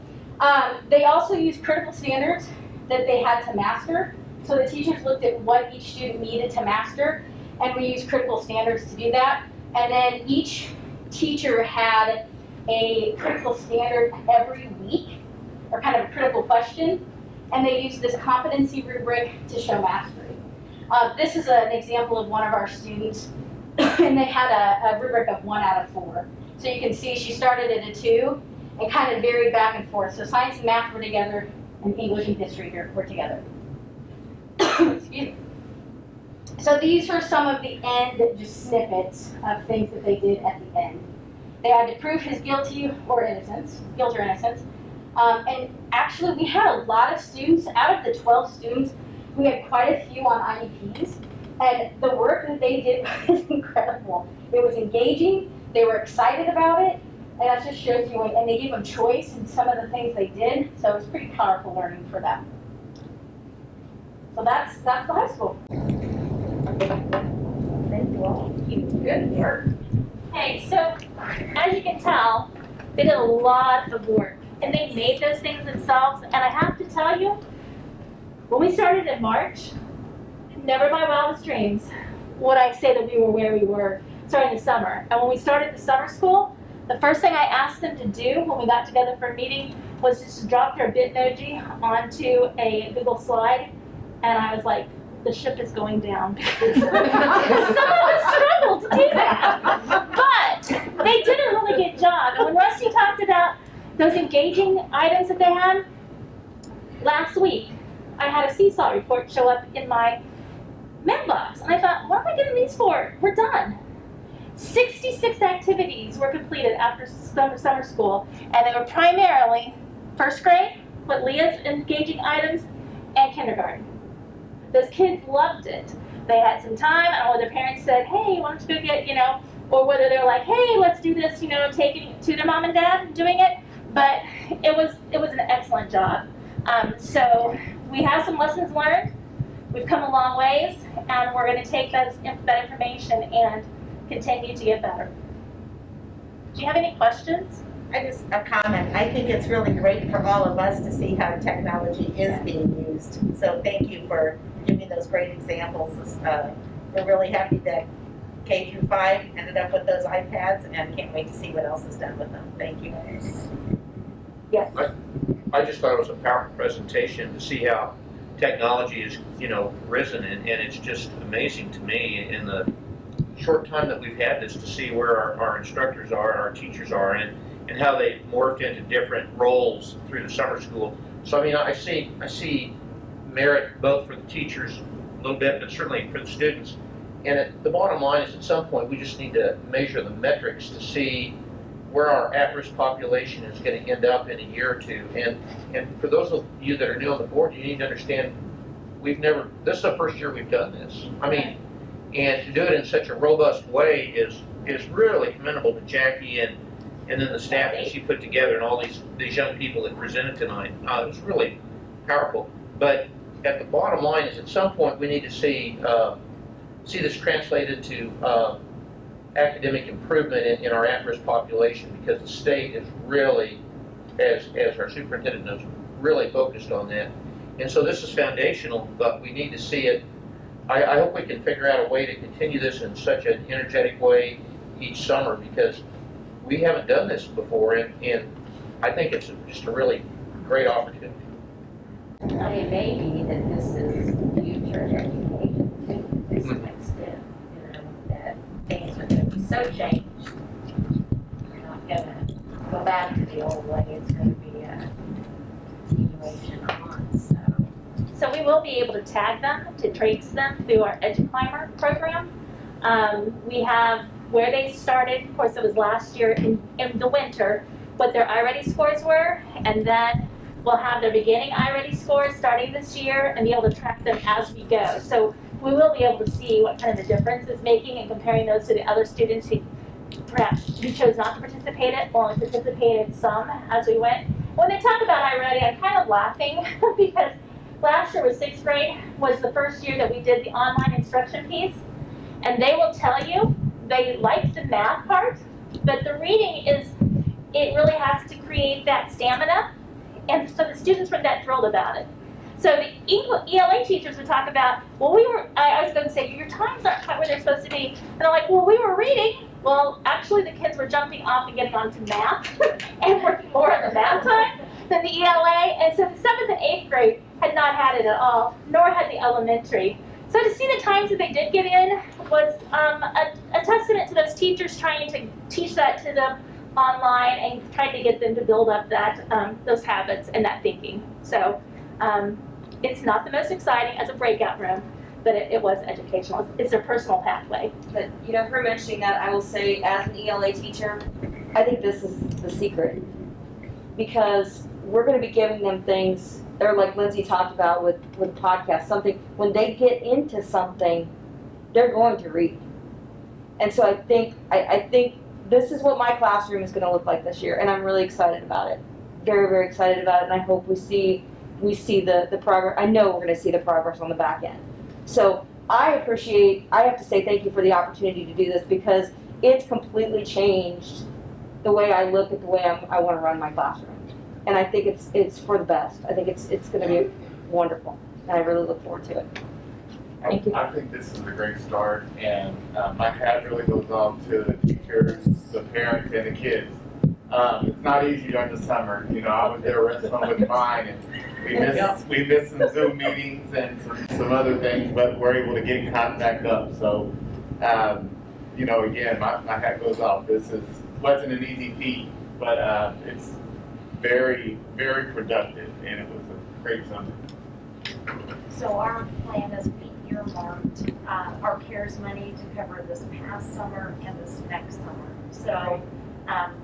They also used critical standards that they had to master. So the teachers looked at what each student needed to master, and we used critical standards to do that. And then each teacher had a critical standard every week, or kind of a critical question, and they used this competency rubric to show mastery. This is an example of one of our students, and they had a rubric of 1 out of 4. So you can see she started at a 2 and kind of varied back and forth. So science and math were together, and English and history were together. Excuse me. So these were some of the end just snippets of things that they did at the end. They had to prove his guilt or innocence. And actually we had a lot of students, out of the 12 students, we had quite a few on IEPs. And the work that they did was incredible. It was engaging, they were excited about it, and that just shows you, and they gave them choice in some of the things they did, so it was pretty powerful learning for them. So that's the high school. Thank you all. Good work. Hey, so as you can tell, they did a lot of work and they made those things themselves. And I have to tell you, when we started in March, never my wildest dreams would I say that we were where we were starting the summer. And when we started the summer school, the first thing I asked them to do when we got together for a meeting was just to drop their Bitmoji onto a Google slide. And I was like, the ship is going down. Some of us struggled to do that. But they did a really good job. And when Rusty talked about those engaging items that they had, last week I had a seesaw report show up in my mailbox. And I thought, what am I getting these for? We're done. 66 activities were completed after summer school. And they were primarily first grade, with Leah's engaging items, and kindergarten. Those kids loved it. They had some time, and all their parents said, hey, why don't you go get, or whether they're like, hey, let's do this, taking it to their mom and dad and doing it. But it was an excellent job. So we have some lessons learned. We've come a long ways, and we're going to take that information and continue to get better. Do you have any questions? A comment. I think it's really great for all of us to see how technology is being used. So thank you for giving those great examples. We're really happy that K through 5 ended up with those iPads and can't wait to see what else is done with them. Thank you. Yes. I just thought it was a powerful presentation to see how technology is, risen, and it's just amazing to me in the short time that we've had this to see where our instructors are and our teachers are, and how they morphed into different roles through the summer school. So I see merit both for the teachers a little bit, but certainly for the students. And the bottom line is, at some point we just need to measure the metrics to see where our at-risk population is going to end up in a year or two. And for those of you that are new on the board, you need to understand this is the first year we've done this. And to do it in such a robust way is really commendable to Jackie and then the staff that she put together and all these young people that presented tonight. It was really powerful. But at the bottom line is, at some point we need to see this translated to academic improvement in our at-risk population, because the state is really, as our superintendent knows, really focused on that. And so this is foundational, but we need to see it. I hope we can figure out a way to continue this in such an energetic way each summer, because we haven't done this before, and I think it's just a really great opportunity. It may be that this is future education to some extent, that things are going to be so changed. We're not going to go back to the old way, it's going to be a continuation on, so. So we will be able to tag them, to trace them through our EduClimber program. We have where they started, of course it was last year in the winter, what their iReady scores were, and then we'll have their beginning iReady scores starting this year and be able to track them as we go. So we will be able to see what kind of a difference it's making and comparing those to the other students who perhaps who chose not to participate in or participated some as we went. When they talk about iReady, I'm kind of laughing because last year was 6th grade, was the first year that we did the online instruction piece. And they will tell you they liked the math part, but the reading it really has to create that stamina. And so the students weren't that thrilled about it. So the ELA teachers would talk about, well, I was going to say, your times aren't quite where they're supposed to be. And I'm like, well, we were reading. Well, actually the kids were jumping off and getting onto math and working more on the math time than the ELA. And so the 7th and 8th grade had not had it at all, nor had the elementary. So to see the times that they did get in was a testament to those teachers trying to teach that to them online and trying to get them to build up that those habits and that thinking. So it's not the most exciting as a breakout room, but it was educational. It's a personal pathway. But, you know, her mentioning that, I will say, as an ELA teacher, I think this is the secret. Because we're going to be giving them things, or like Lindsay talked about with podcasts, something, when they get into something, they're going to read. And so I think this is what my classroom is going to look like this year, and I'm really excited about it. Very, very excited about it, and I hope we see the progress. I know we're going to see the progress on the back end. So I have to say thank you for the opportunity to do this, because it's completely changed the way I look at the way I want to run my classroom. And I think it's for the best. I think it's going to be wonderful, and I really look forward to it. Thank you. I think this is a great start, and my hat really goes off to the teachers, the parents, and the kids. It's not easy during the summer. You know, I was there wrestling with mine, and we missed some Zoom meetings and some other things, but we're able to get caught back up. So, you know, again, my hat goes off. Wasn't an easy feat, but it's very, very productive, and it was a great summer. So our plan is we earmarked our CARES money to cover this past summer and this next summer. So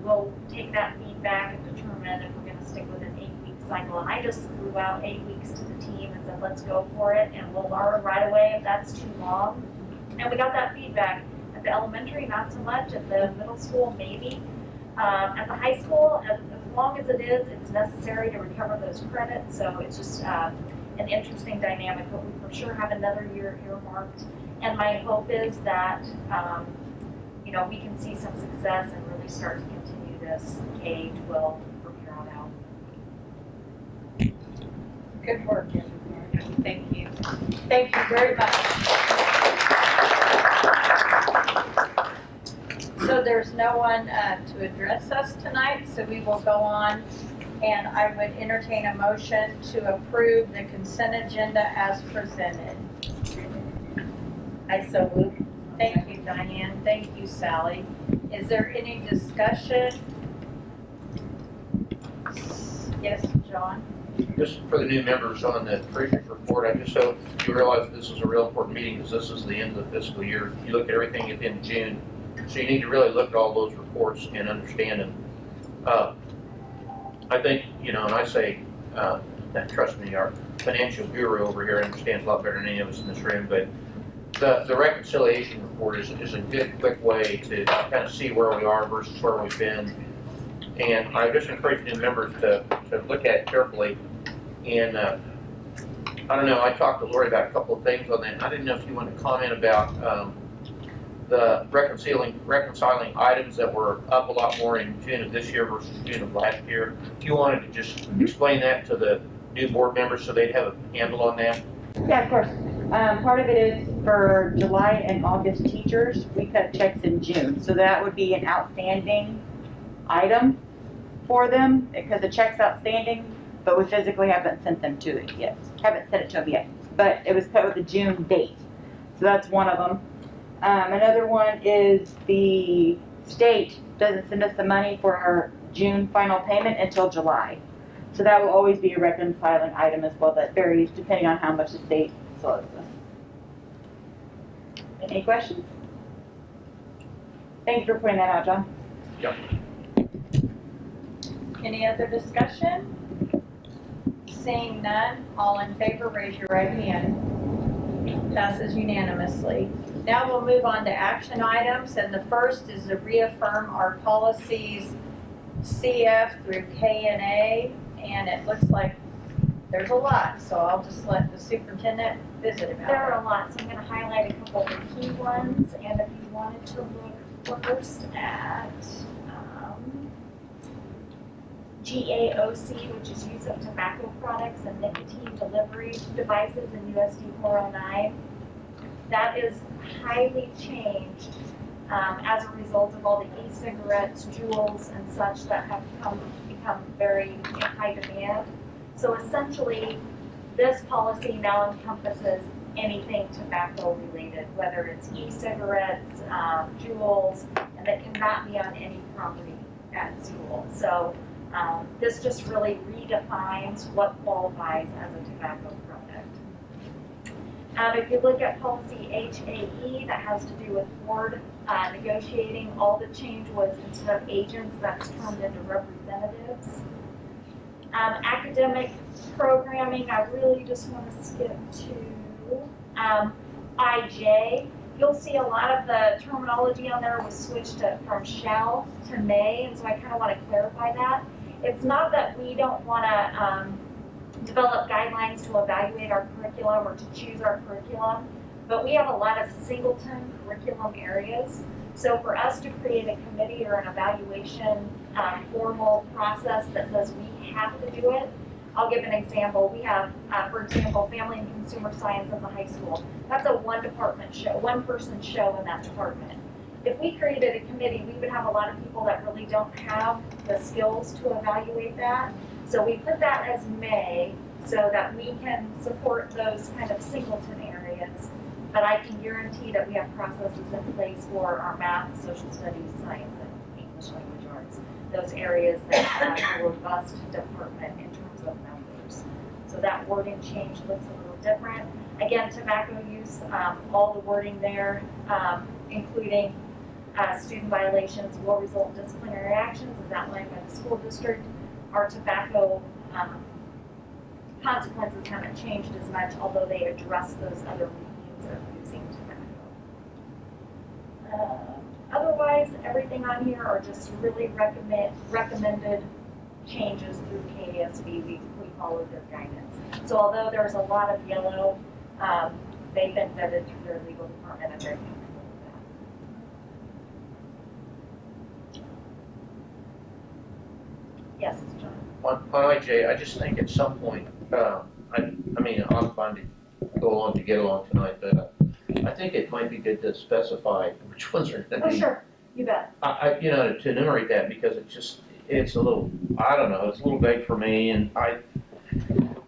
we'll take that feedback and determine if we're going to stick with an 8-week cycle. And I just threw out 8 weeks to the team and said, let's go for it, and we'll learn right away if that's too long. And we got that feedback. At the elementary, not so much. At the middle school, maybe. At the high school, as long as it is, it's necessary to recover those credits. So it's just an interesting dynamic, but we for sure have another year earmarked. And my hope is that, you know, we can see some success and really start to continue this K-12 from here on out. Good work, everyone. Thank you. Thank you very much. So there's no one to address us tonight, so we will go on, and I would entertain a motion to approve the consent agenda as presented. I so move. Thank you, Diane. Thank you, Sally. Is there any discussion? Yes, John? Just for the new members on the previous report, I just hope you realize this is a real important meeting, because this is the end of the fiscal year. You look at everything at the end of June, so you need to really look at all those reports and understand them. I think, you know, and I say, that trust me, our financial guru over here understands a lot better than any of us in this room, but the reconciliation report is a good, quick way to kind of see where we are versus where we've been. And I just encourage new members to look at it carefully. And I don't know, I talked to Lori about a couple of things on that. I didn't know if you wanted to comment about the reconciling items that were up a lot more in June of this year versus June of last year. If you wanted to just explain that to the new board members so they'd have a handle on that. Yeah, of course. Part of it is for July and August teachers, we cut checks in June, so that would be an outstanding item for them, because the check's outstanding, but we physically haven't sent them to it yet, haven't sent it to them yet, but it was cut with a June date, so that's one of them. Another one is the state doesn't send us the money for our June final payment until July. So that will always be a reconciling item as well, that varies depending on how much the state slows us. Any questions? Thank you for pointing that out, John. Yep. Any other discussion? Seeing none, all in favor, raise your right hand. Passes unanimously. Now we'll move on to action items, and the first is to reaffirm our policies CF through KNA, and it looks like there's a lot, so I'll just let the superintendent visit about it. There are a lot, so I'm gonna highlight a couple of the key ones, and if you wanted to look first at, GAOC, which is use of tobacco products and nicotine delivery devices in USD 409. That is highly changed as a result of all the e-cigarettes, Juuls, and such that have become very in high demand. So essentially, this policy now encompasses anything tobacco related, whether it's e-cigarettes, Juuls, and that cannot be on any property at school. So this just really redefines what qualifies as a tobacco product. If you look at policy HAE, that has to do with board negotiating, all the change was instead of agents, that's turned into representatives. Academic programming, I really just want to skip to IJ. You'll see a lot of the terminology on there was switched from shall to may, and so I kind of want to clarify that. It's not that we don't want to develop guidelines to evaluate our curriculum or to choose our curriculum, but we have a lot of singleton curriculum areas. So for us to create a committee or an evaluation formal process that says we have to do it, I'll give an example. We have, for example, Family and Consumer Science at the high school. That's a one-person show in that department. If we created a committee, we would have a lot of people that really don't have the skills to evaluate that. So we put that as may, so that we can support those kind of singleton areas. But I can guarantee that we have processes in place for our math, social studies, science, and English language arts. Those areas that have a robust department in terms of numbers. So that wording change looks a little different. Again, tobacco use, all the wording there, including student violations will result in disciplinary actions as outlined by the school district. Our tobacco consequences haven't changed as much, although they address those other means of using tobacco. Otherwise, everything on here are just really recommended changes through KASB. We followed their guidance. So although there's a lot of yellow, they've been vetted through their legal department and they're comfortable with that. Yes, John. On IJ, I just think at some point, I mean, I'm fine to go along to get along tonight, but I think it might be good to specify which ones are going to be. Oh, sure, you bet. You know, to enumerate that, because it's a little, I don't know, it's a little vague for me, and I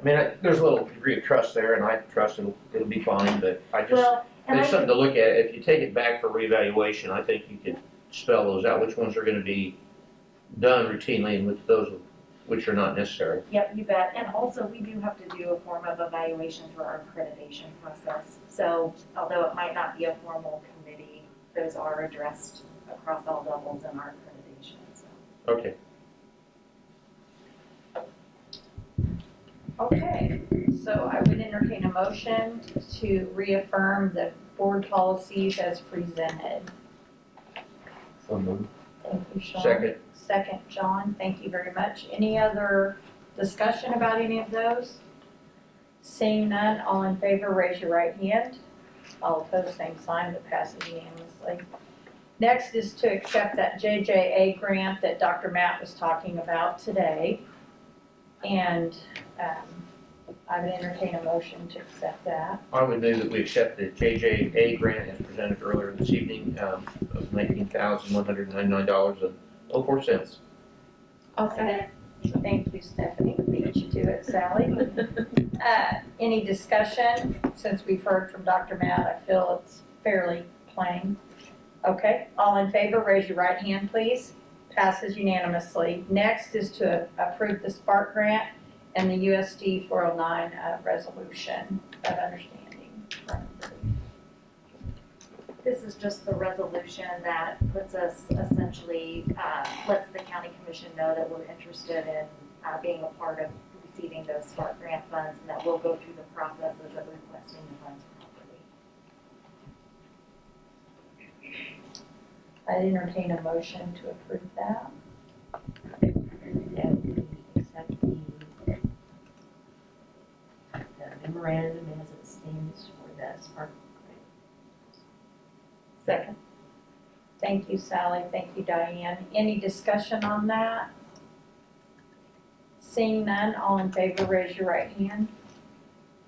mean, there's a little degree of trust there, and I trust it'll be fine, but there's something to look at. If you take it back for reevaluation, I think you could spell those out, which ones are going to be done routinely and with those which are not necessary. Yep, you bet. And also, we do have to do a form of evaluation through our accreditation process. So although it might not be a formal committee, those are addressed across all levels in our accreditation. So. Okay. Okay, so I would entertain a motion to reaffirm the board policies as presented. So moved. Thank you, Sean. Second, John, thank you very much. Any other discussion about any of those? Seeing none, all in favor, raise your right hand. All opposed, same sign, that passes unanimously. Next is to accept that JJA grant that Dr. Matt was talking about today. And I would entertain a motion to accept that. I would move that we accept the JJA grant as presented earlier this evening of $19,199.04. I'll second. Thank you, Stephanie. Beat you to it, Sally. Any discussion? Since we've heard from Dr. Matt, I feel it's fairly plain. Okay, all in favor, raise your right hand, please. Passes unanimously. Next is to approve the Spark grant and the USD 409 resolution of understanding. This is just the resolution that puts us essentially, lets the county commission know that we're interested in being a part of receiving those SPARK grant funds, and that we'll go through the processes of requesting the funds properly. I entertain a motion to approve that. That we accept the memorandum as it stands for the Spark grant. Second. Thank you, Sally. Thank you, Diane. Any discussion on that? Seeing none, all in favor, raise your right hand.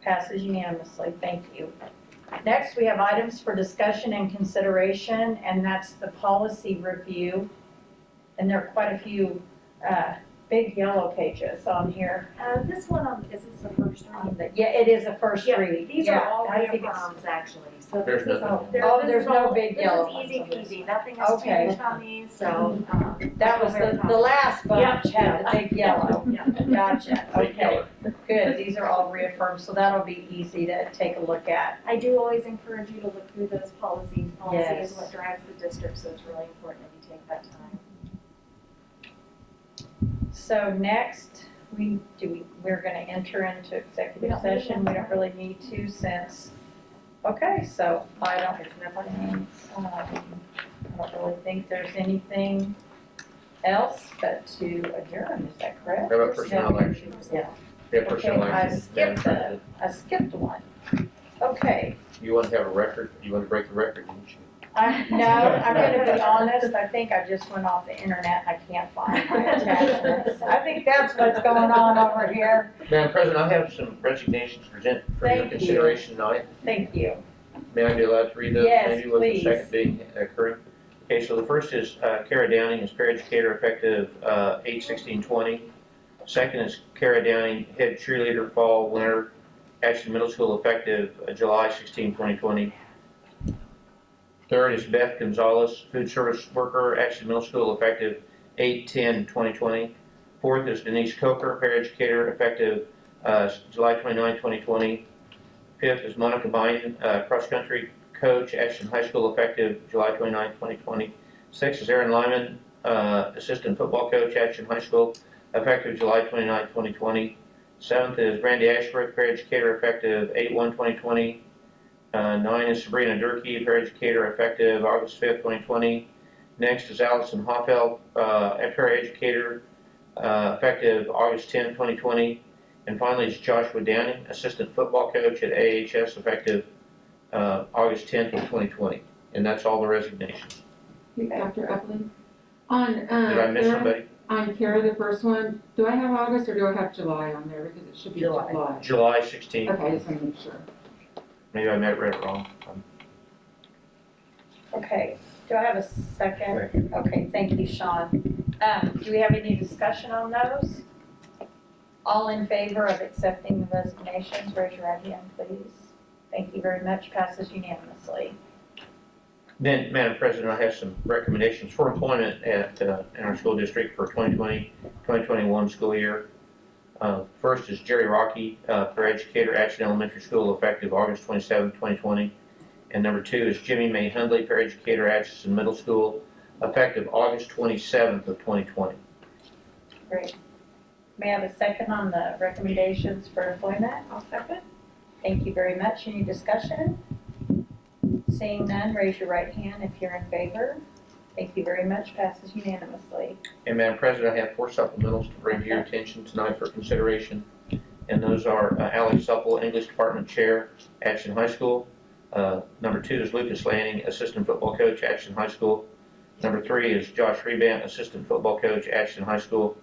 Passes unanimously. Thank you. Next, we have items for discussion and consideration, and that's the policy review. And there are quite a few big yellow pages on here. This one, is this the first read? Yeah, it is a first Yeah, read. these Yeah, are all I think it's- reaffirms, actually, so There's this is all. nothing. Oh, this there's is no all- big yellow This ones is easy on this. peasy, nothing has Okay. changed on these, so. That was the last bunch had the big yellow. Yeah. Gotcha, Big okay, yellow. good. These are all reaffirmed, so that'll be easy to take a look at. I do always encourage you to look through those policies. Policy Yes. is what drives the district, so it's really important that you take that time. So next, we're gonna enter into executive session. We don't really need to since, okay, so I don't really think there's anything else but to adjourn, is that correct? How about personnel action? Yeah. Yeah, personnel Okay, action. I skipped one. Okay, You want to have a record? You want to break the record, didn't you? no, I'm gonna be honest, I think I just went off the internet, I can't find my attachments. I think that's what's going on over here. Madam President, I have some resignations present for your Thank you. consideration tonight. Thank you. May I be allowed to read those? Yes, Maybe with please. the second being occurring. Okay, so the first is Kara Downing as paraeducator effective 8/16/20. Second is Kara Downing, head cheerleader fall winter Ashton Middle School effective July 16, 2020. Third is Beth Gonzalez, food service worker, Ashton Middle School effective 8/10/2020. Fourth is Denise Coker, paraeducator effective July 29, 2020. Fifth is Monica Bynum, cross-country coach, Ashton High School effective July 29, 2020. Sixth is Aaron Lyman, assistant football coach, Ashton High School effective July 29, 2020. Seventh is Brandy Ashbrook, paraeducator effective 8/1/2020. 9 is Sabrina Durkee, paraeducator effective August 5th, 2020. Next is Allison Hoffeld, paraeducator effective August 10, 2020. And finally is Joshua Downing, assistant football coach at AHS effective August 10th of 2020. And that's all the resignations. Dr. Evelyn, on, Did I miss somebody? on Kara, the first one, do I have August or do I have July on there? Because it should be July. July 16th. Okay, I just want to make sure. Maybe I read it wrong. Okay, do I have a second? Okay, thank you, Sean. Do we have any discussion on those? All in favor of accepting the resignations, raise your right hand, please. Thank you very much, passes unanimously. Then, Madam President, I have some recommendations for employment at, in our school district for 2020-2021 school year. First is Jerry Rocky, paraeducator, Ashton Elementary School, effective August 27, 2020. And number 2 is Jimmy May Hundley, paraeducator, Atchison Middle School, effective August 27th of 2020. Great. May I have a second on the recommendations for employment? I'll second. Thank you very much. Any discussion? Seeing none, raise your right hand if you're in favor. Thank you very much. Passes unanimously. And Madam President, I have 4 supplementals to bring to your attention tonight for consideration. And those are Allie Supple, English Department Chair, Atchison High School. Number 2 is Lucas Lanning, Assistant Football Coach, Atchison High School. Number 3 is Josh Rebant, Assistant Football Coach, Atchison High School.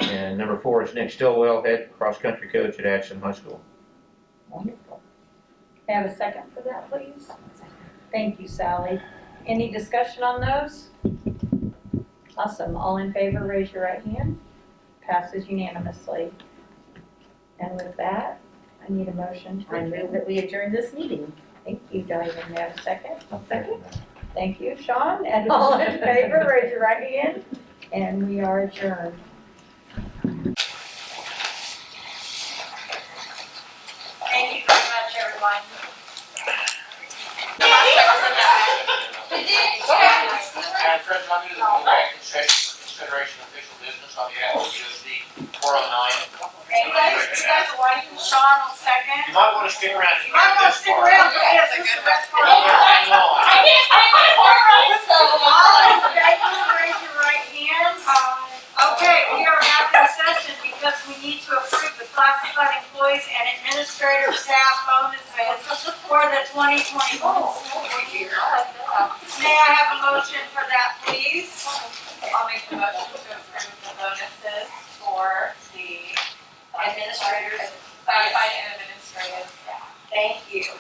And number 4 is Nick Stillwell, head cross-country coach at Ashland High School. Wonderful. May I have a second for that, please? Thank you, Sally. Any discussion on those? Awesome. All in favor, raise your right hand. Passes unanimously. And with that, I need a motion to I move that we adjourn this meeting. Thank you, Diane. May I have a second? I'll second. Thank you, Sean. And all in favor, raise your right hand. And we are adjourned. Thank you very much, everyone. Madam President, I move that we go back in session for consideration of official business on behalf of USD 409. And you guys are waiting, Sean will second. You might want to stick around. You might want to stick around, but yes, this is the best part. Hang on. I can't find my cornrows, so. All in favor, raise your right hands. Okay, we are back in session because we need to approve the classified employees and administrative staff bonuses for the 2021 school year. May I have a motion for that, please? I'll make the motion to approve the bonuses for the administrators, classified and administrative staff. Thank you.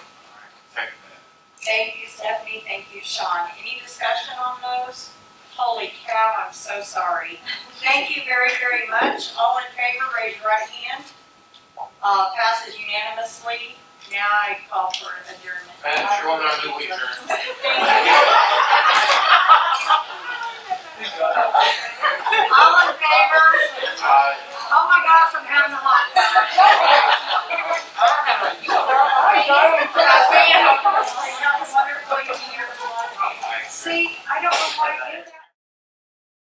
Thank you, Stephanie. Thank you, Sean. Any discussion on those? Holy cow, I'm so sorry. Thank you very, very much. All in favor, raise your right hand. Passes unanimously. Now I call for adjournment. Madam Chairwoman, I move we adjourn. Thank you.